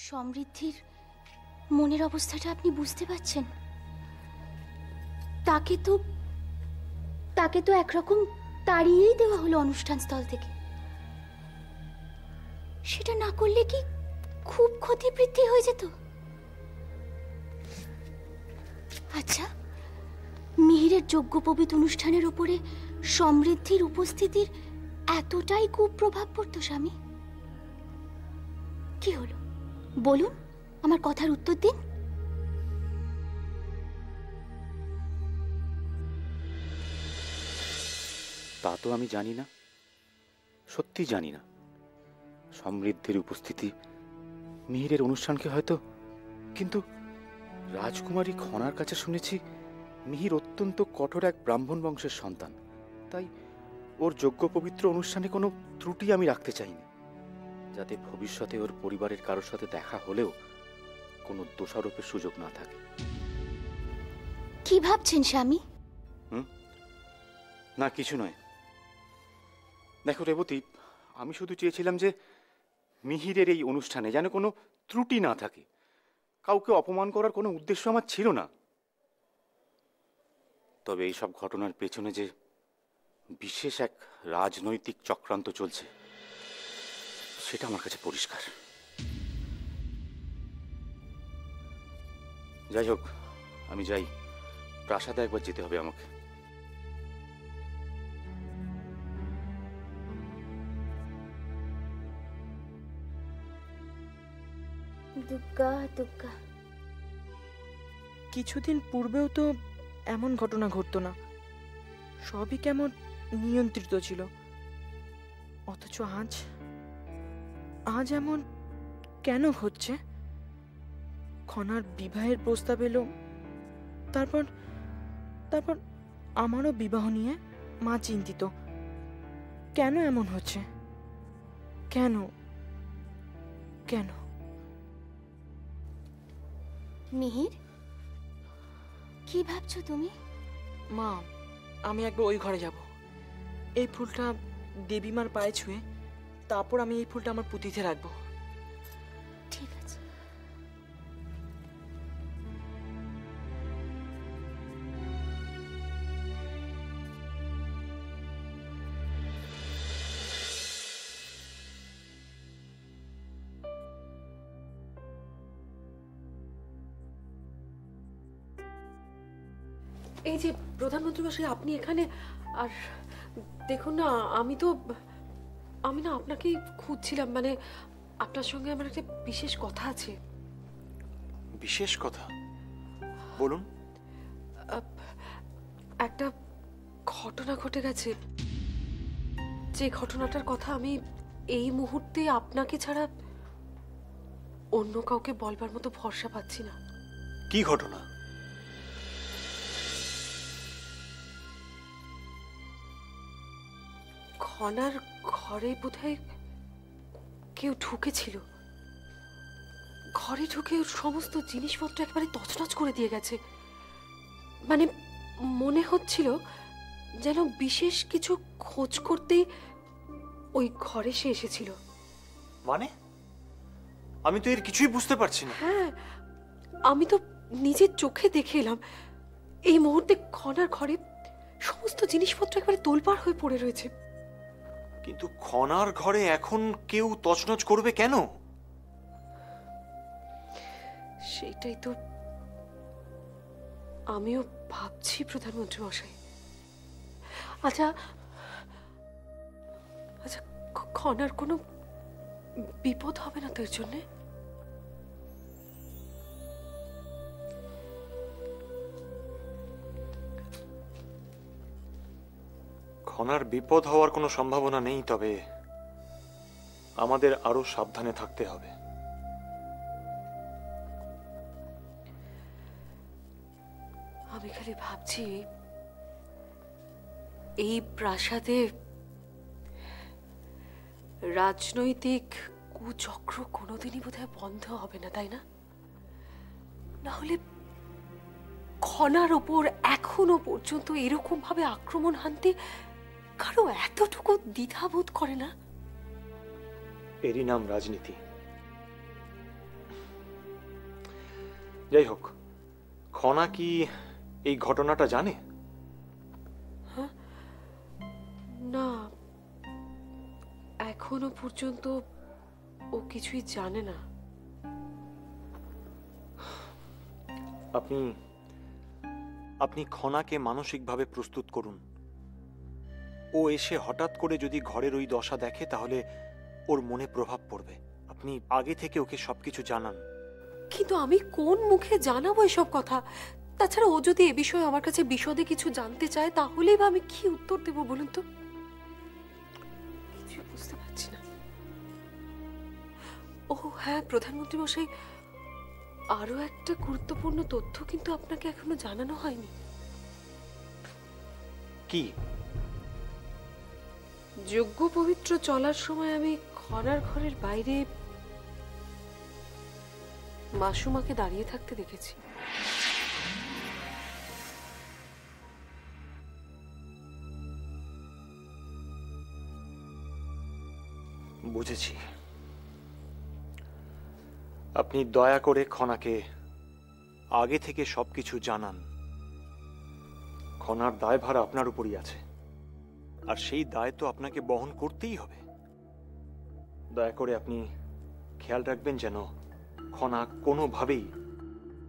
সমৃদ্ধির মনের অবস্থাটা আপনি বুঝতে পারছেন? তাকে তো একরকম তাড়িয়েই দেওয়া হলো অনুষ্ঠান স্থল থেকে। সেটা না করলে কি খুব ক্ষতি বৃদ্ধি হয়ে যেত। আচ্ছা, মিহিরের যজ্ঞোপবীত অনুষ্ঠানের উপরে সমৃদ্ধির উপস্থিতির এতটাই কুপ্রভাব পড়তো স্বামী? কি হলো বলুন, আমার কথার উত্তর দিন। তা তো আমি জানি না, সত্যি জানি না। সমৃদ্ধির উপস্থিতি মিহিরের অনুষ্ঠানকে হয়তো, কিন্তু রাজকুমারী খনার কাছে শুনেছি মিহির অত্যন্ত কঠোর এক ব্রাহ্মণ বংশের সন্তান, তাই ওর যোগ্য পবিত্র অনুষ্ঠানে কোনো ত্রুটি আমি রাখতে চাইনি, যাতে ভবিষ্যতে ওর পরিবারের কারোর সাথে দেখা হলেও কোনো দোষারোপের সুযোগ না থাকে। কি ভাবছেন স্বামী? না, কিছু নয়। দেখো রেবতী, আমি শুধু চেয়েছিলাম যে মিহিরের এই অনুষ্ঠানে যেন কোনো ত্রুটি না থাকে। কাউকে অপমান করার কোনো উদ্দেশ্য আমার ছিল না। তবে এইসব ঘটনার পেছনে যে বিশেষ এক রাজনৈতিক চক্রান্ত চলছে সেটা আমার কাছে পরিষ্কার। যাই হোক, আমি যাই, প্রাসাদে একবার যেতে হবে আমাকে। দুগ্গা দুগ্গা। কিছুদিন পূর্বেও তো এমন ঘটনা ঘটতো না, সবই কেমন নিয়ন্ত্রিত ছিল। অথচ আজ এমন কেন হচ্ছে? খনার বিবাহের প্রস্তাব এলো, তারপর আমারও বিবাহ নিয়ে মা চিন্তিত। কেন এমন হচ্ছে? কেন কেন? মিহির, কি ভাবছো তুমি? মা, আমি একবার ওই ঘরে যাব। এই ফুলটা দেবীমার পায়ে ছুঁয়ে তারপর আমি এই ফুলটা আমার পুঁতিতে রাখবো। ঠিক আছে। এই যে প্রধানমন্ত্রী মশাই, আপনি এখানে। আর দেখুন না, আমি না আপনাকেই খুঁজছিলাম। মানে আপনার সঙ্গে আমার একটা বিশেষ কথা আছে। বিশেষ কথা? বলুন। একটা ঘটনা ঘটে গেছে, যে ঘটনাটার কথা আমি এই মুহূর্তে আপনাকে ছাড়া অন্য কাউকে বলবার মতো ভরসা পাচ্ছি না। কি ঘটনা? খনার ঘরে বোধহয় কেউ ঢুকেছিল। ঘরে ঢুকে সমস্ত জিনিসপত্র একেবারে তছনছ করে দিয়ে গেছে। মানে মনে হচ্ছিল যেন বিশেষ কিছু খোঁজ করতেই ওই ঘরে সে এসেছিল। মানে আমি তো এর কিছুই বুঝতে পারছি না। হ্যাঁ, আমি তো নিজের চোখে দেখে এলাম। এই মুহূর্তে খনার ঘরে সমস্ত জিনিসপত্র একেবারে তোলপাড় হয়ে পড়ে রয়েছে। কিন্তু খনার ঘরে এখন কেউ তছনছ করবে কেন? সেটাই তো আমিও ভাবছি প্রধানমন্ত্রী মশাই। আচ্ছা, খনার কোনো বিপদ হবে না তো এর জন্যে? খনার বিপদ হওয়ার কোনো সম্ভাবনা নেই, তবে আমাদের আরো সাবধানে থাকতে হবে। আমি খালি ভাবছি, এই প্রাসাদে রাজনৈতিক কুচক্র কোনোদিনই বোধহয় বন্ধ হবে না, তাই না? না হলে খনার ওপর এখনো পর্যন্ত এরকম ভাবে আক্রমণ হানতে কারো এতটুকু দ্বিধাবোধ করে না? এরই নাম রাজনীতি। যাই হোক, খনা কি এই ঘটনাটা জানে? না, এখনো পর্যন্ত ও কিছুই জানে না। আপনি আপনি খনাকে মানসিকভাবে প্রস্তুত করুন। ও এসে হঠাৎ করে যদি ঘরের ওই দশা দেখে তাহলে ওর মনে প্রভাব পড়বে। আপনি আগে থেকে ওকে সবকিছু জানান। কিন্তু আমি কোন মুখে জানাবো এসব কথা? তাছাড়া ও যদি এ বিষয়ে আমার কাছে বিশদে কিছু জানতে চায় তাহলেই বা আমি কি উত্তর দেব বলুন তো? কিছু বুঝতে পারছি না। ও হ্যাঁ, প্রধানমন্ত্রী মশাই, আরো একটা গুরুত্বপূর্ণ তথ্য কিন্তু আপনাকে এখনো জানানো হয়নি। কি? যজ্ঞ পবিত্র চলার সময় আমি খনার ঘরের বাইরে মাসুমাকে দাঁড়িয়ে থাকতে দেখেছি। বুঝেছি। আপনি দয়া করে খনাকে আগে থেকে সবকিছু জানান। খনার দায়ভার আপনার উপরই আছে, আর সেই দায় তো আপনাকে বহন করতেই হবে। দয়া করে আপনি খেয়াল রাখবেন যেন খনা কোনোভাবেই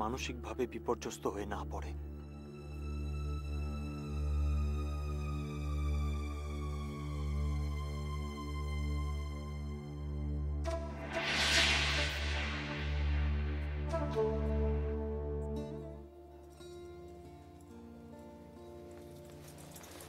মানসিকভাবে বিপর্যস্ত হয়ে না পড়ে।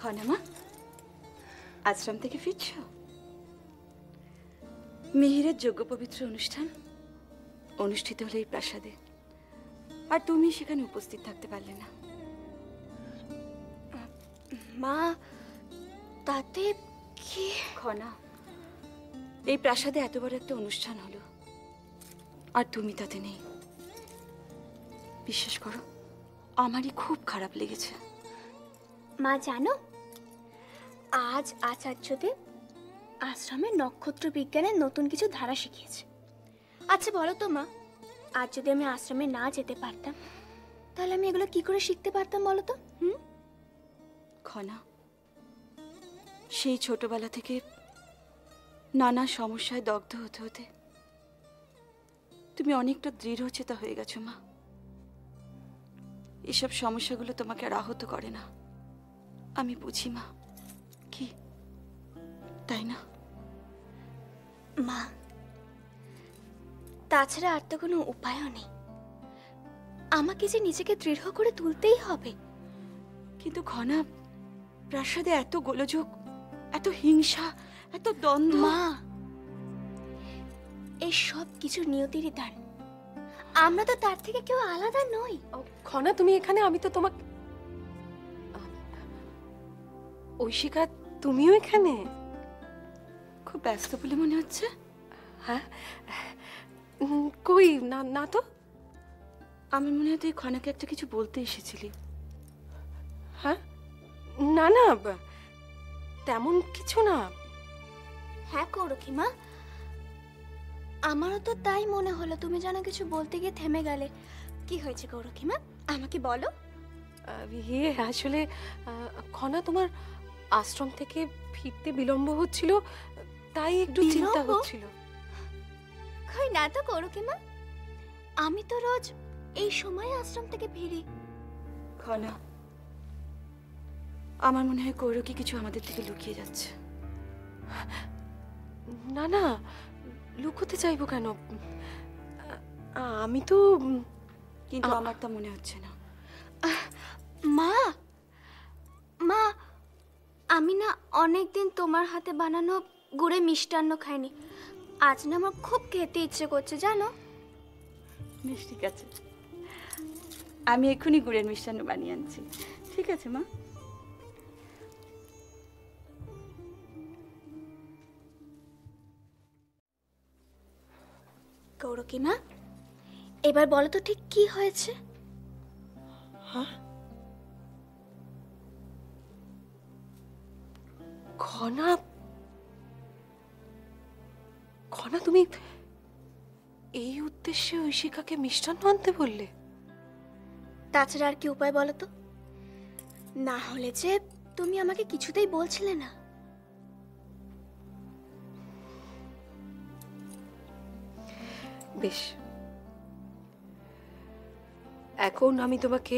খনামা, আশ্রম থেকে ফিরছ? মিহিরের যজ্ঞ পবিত্র অনুষ্ঠান অনুষ্ঠিত হলো এই প্রাসাদে, আর তুমি সেখানে উপস্থিত থাকতে পারলে না। মা, তাতে কি? খনা, এই প্রাসাদে এত বড় একটা অনুষ্ঠান হলো আর তুমি তাতে নেই। বিশ্বাস করো, আমারই খুব খারাপ লেগেছে। মা জানো, আজ আচার্যদেব আশ্রমে নক্ষত্র বিজ্ঞানের নতুন কিছু ধারা শিখিয়েছে। আচ্ছা বলো তো মা, আজ যদি আমি আশ্রমে না যেতে পারতাম তাহলে আমি এগুলো কি করে শিখতে পারতাম বলো তো? খনা, সেই ছোটবেলা থেকে নানা সমস্যায় দগ্ধ হতে হতে তুমি অনেকটা দৃঢ়চেতা হয়ে গেছো মা। এসব সমস্যাগুলো তোমাকে আর আহত করে না, আমি বুঝি মা। কি তাই না মা? তাছাড়া আর তো কোনো উপায়ও নেই, আমাকে যে নিজেকে দৃঢ় করে তুলতেই হবে। কিন্তু খনা, প্রাসাদে এত গোলযোগ, এত হিংসা, এত দ্বন্দ্ব। মা, এই সব কিছু নিয়তিরই দান। আমরা তো তার থেকে কেউ আলাদা নই। খনা, তুমি এখানে, আমি তো তোমাকে। ঐশিকা, তুমিও এখানে? খুব ব্যস্ত বলে মনে হচ্ছে। হ্যাঁ, কই না, না তো। আমার মনে হয় তুই খনাকে একটা কিছু বলতে এসেছিলি। হ্যাঁ, না না, তেমন কিছু না। হ্যাঁ কৌরখী মা, আমারও তো তাই মনে হলো। তুমি যেন কিছু বলতে গিয়ে থেমে গেলে। কি হয়েছে কৌরখী মা, আমাকে বলো। ইয়ে, আসলে খনা, তোমার আশ্রম থেকে ফিরতে বিলম্ব হচ্ছিল, তাই একটু চিন্তা বিলম্ব? হচ্ছিল। কই না তো কৌরখী মা, আমি তো রোজ এই সময় আশ্রম থেকে ফিরি। খনা, আমার মনে হয় কৌরকি কিছু আমাদের থেকে লুকিয়ে যাচ্ছে। না না, লুকোতে চাইবো কেন? আমি তো। কিন্তু আমার তা মনে হচ্ছে না। মা, মা, আমি না অনেকদিন তোমার হাতে বানানো গুড়ে মিষ্টান্ন খাইনি। আজ না আমার খুব খেতে ইচ্ছে করছে জানো। বেশ, ঠিক আছে, আমি এক্ষুনি গুড়ের মিষ্টান্ন বানিয়ে আনছি। ঠিক আছে মা। কৌরখী মা, এবার বলো তো ঠিক কি হয়েছে? হ্যাঁ, খনা, খনা, তুমি এই উদ্দেশ্যে ঐশিকাকে মিষ্টান্ন আনতে বললে? তাছাড়া আর কি উপায় বলো তো? না হলে যে তুমি আমাকে কিছুতেই বলছিলে না। বেশ, এখন আমি তোমাকে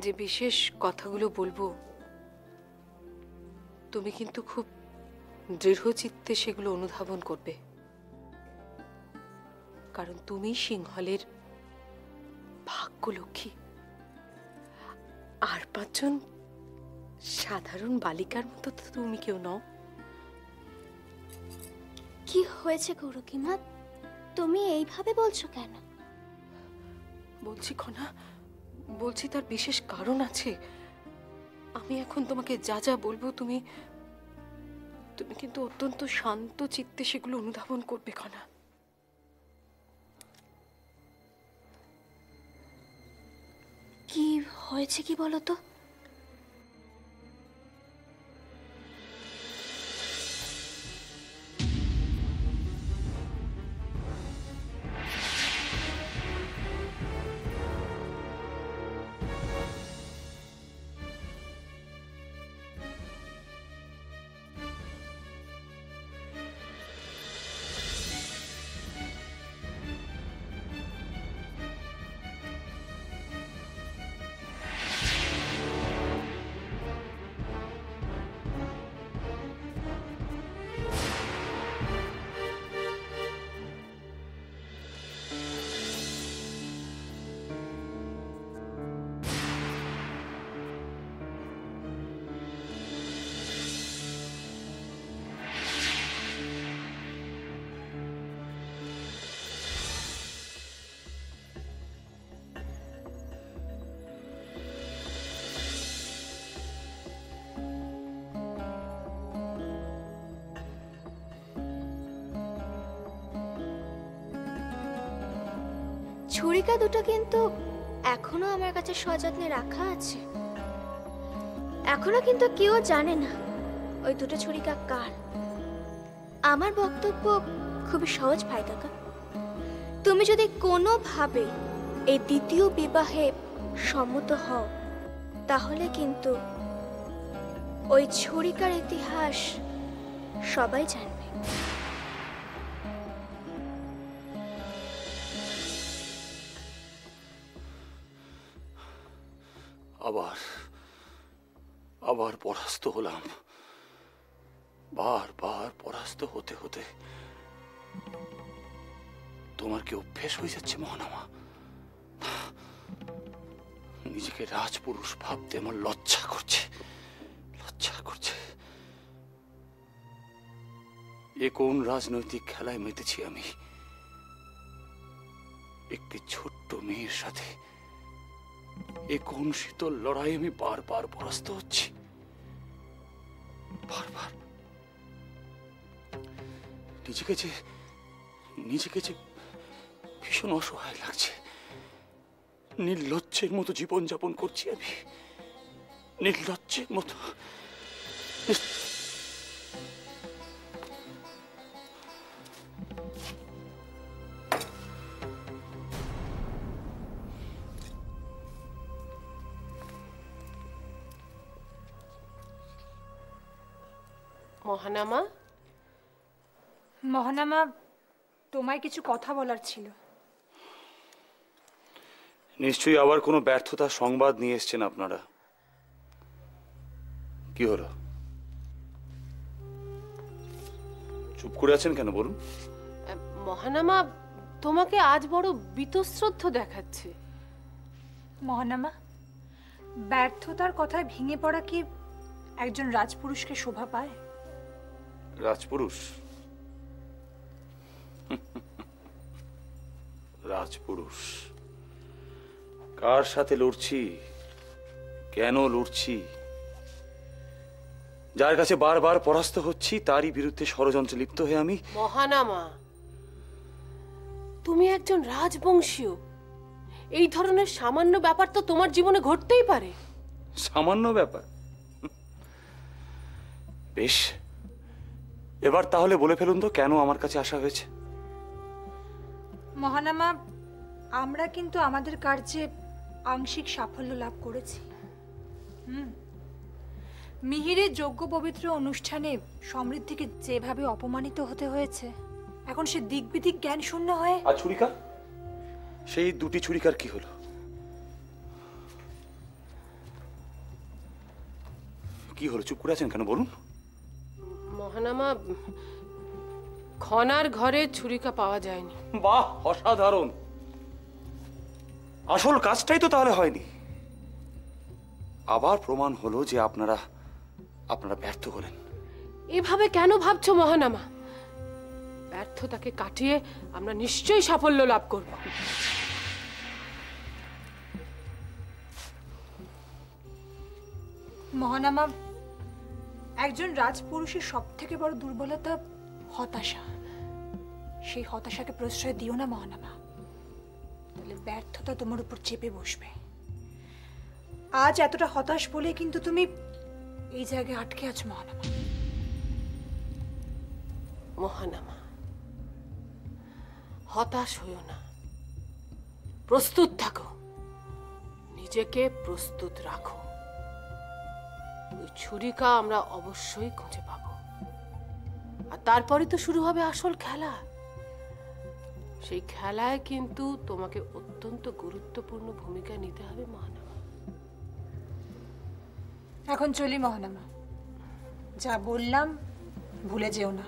যে বিশেষ কথাগুলো বলবো, তুমি কিন্তু খুব দৃঢ়চিত্তে সেগুলো অনুধাবন করবে, কারণ তুমি সিংহলের ভাগ্যলক্ষ্মী। আর 5 জন সাধারণ বালিকার মতো তো তুমি কেউ নও। কি হয়েছে গৌরকিমা, তুমি এইভাবে বলছো কেন? বলছি খনা, বলছি তার বিশেষ কারণ আছে। আমি এখন তোমাকে যা যা বলবো তুমি তুমি কিন্তু অত্যন্ত শান্ত চিত্তে সেগুলো অনুধাবন করবে খনা। কি হয়েছে কি বলো তো? ছুরিকা দুটো কিন্তু এখনো আমার কাছে সযত্নে রাখা আছে। এখনো কিন্তু কেউ জানে না ওই দুটো ছুরিকা কার। আমার বক্তব্য খুবই সহজ ভাই কাকা, তুমি যদি কোনোভাবে এই দ্বিতীয় বিবাহে সম্মত হও, তাহলে কিন্তু ওই ছুরিকার ইতিহাস সবাই জানবে। আবার পরাস্ত হলাম। বারবার পরাস্ত হতে হতে তোমার কি অভ্যেস হয়ে যাচ্ছে মহানামা? নিজেকে রাজপুরুষ ভাবতে আমার লজ্জা করছে। এ কোন রাজনৈতিক খেলায় মেতেছি আমি? একটি ছোট্ট মেয়ের সাথে এ কোন শীতল লড়াই আমি বারবার পরাস্ত হচ্ছি। বারবার নিজেকে যে ভীষণ অসহায় লাগছে। নির্লজ্জের মতো জীবন যাপন করছি আমি, নির্লজ্জের মতো। মহানামা, মহানামা, তোমায় কিছু কথা বলার ছিল। নিশ্চয়ই আবার কোনো ব্যর্থতার সংবাদ নিয়ে এসেছেন আপনারা। কি হলো, চুপ করে আছেন কেন বলুন? মহানামা, তোমাকে আজ বড় বীতশ্রদ্ধ দেখাচ্ছে। মহানামা, ব্যর্থতার কথায় ভেঙে পড়া কি একজন রাজপুরুষকে শোভা পায়? রাজপুরুষ? রাজপুরুষ? কার সাথে লড়ছি, কেন লড়ছি? যার কাছে বারবার পরাস্ত হচ্ছি তারই বিরুদ্ধে ষড়যন্ত্রে লিপ্ত হয়ে আমি। মহানামা, তুমি একজন রাজবংশীয়, এই ধরনের সামান্য ব্যাপার তো তোমার জীবনে ঘটতেই পারে। সামান্য ব্যাপার? বেশ, এবার তাহলে বলে ফেলুন তো কেন আমার কাছে আসা হয়েছে। মহানামা, আমরা কিন্তু আমাদের কার্যে আংশিক সাফল্য লাভ করেছি। মিহিরের যোগ্য পবিত্র অনুষ্ঠানে সমৃদ্ধিকে যেভাবে অপমানিত হতে হয়েছে, এখন সে দিকবিদিক জ্ঞান শূন্য হয়ে। আর ছুরিকা, সেই দুটি ছুরিকার কি হলো? কি হলো, চুপ করে আছেন কেন, বলুন। মহানামা, খনার ঘরে ছুরিকা পাওয়া যায়নি। বাহ, অসাধারণ। আসল কাজটাই তো তাহলে হয়নি। আবার প্রমাণ হলো যে আপনারা ব্যর্থ হলেন। এভাবে কেন ভাবছো মহানামা? ব্যর্থতাকে কাটিয়ে আমরা নিশ্চয়ই সাফল্য লাভ করব। মহানামা, একজন রাজপুরুষের সব থেকে বড় দুর্বলতা হতাশা। সেই হতাশাকে প্রশ্রয় দিও না মহানামা, তাহলে ব্যর্থতা তোমার উপর চেপে বসবে। আজ এতটা হতাশ বলে কিন্তু তুমি এই জায়গায় আটকে আছো মহানামা। মহানামা, হতাশ হইও না, প্রস্তুত থাকো, নিজেকে প্রস্তুত রাখো। ওই ছুরিকা আমরা অবশ্যই খুঁজে পাবো, আর তারপরে তো শুরু হবে আসল খেলা। সেই খেলায় কিন্তু তোমাকে অত্যন্ত গুরুত্বপূর্ণ ভূমিকা নিতে হবে মহানামা। এখন চলি মহানামা, যা বললাম ভুলে যেও না।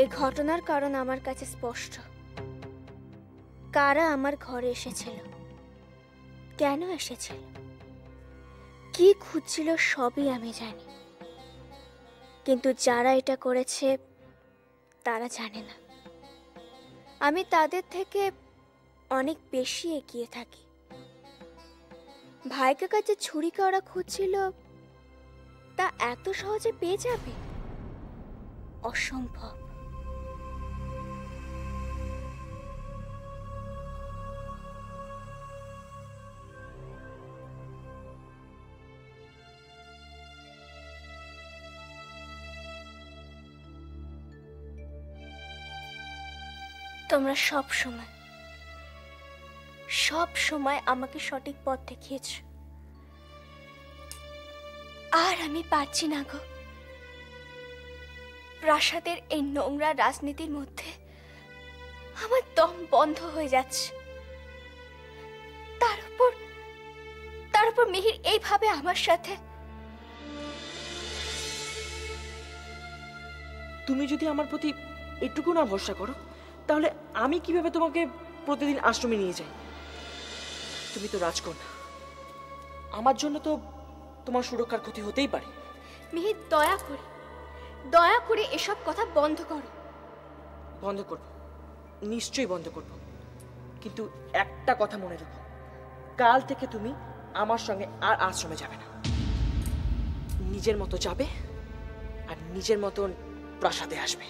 এই ঘটনার কারণ আমার কাছে স্পষ্ট। কারা আমার ঘরে এসেছিল, কেন এসেছিল, কি খুঁজছিল, সবই আমি জানি। কিন্তু যারা এটা করেছে তারা জানে না আমি তাদের থেকে অনেক বেশি এগিয়ে থাকি। ভাইকে কাছে ছুরিকা ওরা খুঁজছিল, তা এত সহজে পেয়ে যাবে? অসম্ভব। তোমরা সব সময় আমাকে সঠিক পথ দেখিয়েছ, আর আমি পারছি না গো। প্রাসাদের এই নোংরা রাজনীতির মধ্যে আমার দম বন্ধ হয়ে যাচ্ছে। তার উপর মিহির এইভাবে আমার সাথে। তুমি যদি আমার প্রতি এটুকু না ভরসা করো, তাহলে আমি কিভাবে তোমাকে প্রতিদিন আশ্রমে নিয়ে যাই? তুমি তো রাজকন্যা, আমার জন্য তো তোমার সুরক্ষার ক্ষতি হতেই পারে। মিহির, দয়া করে এসব কথা বন্ধ করো। বন্ধ করব, নিশ্চয়ই বন্ধ করব, কিন্তু একটা কথা মনে রেখো, কাল থেকে তুমি আমার সঙ্গে আর আশ্রমে যাবে না। নিজের মতো যাবে আর নিজের মতন প্রাসাদে আসবে।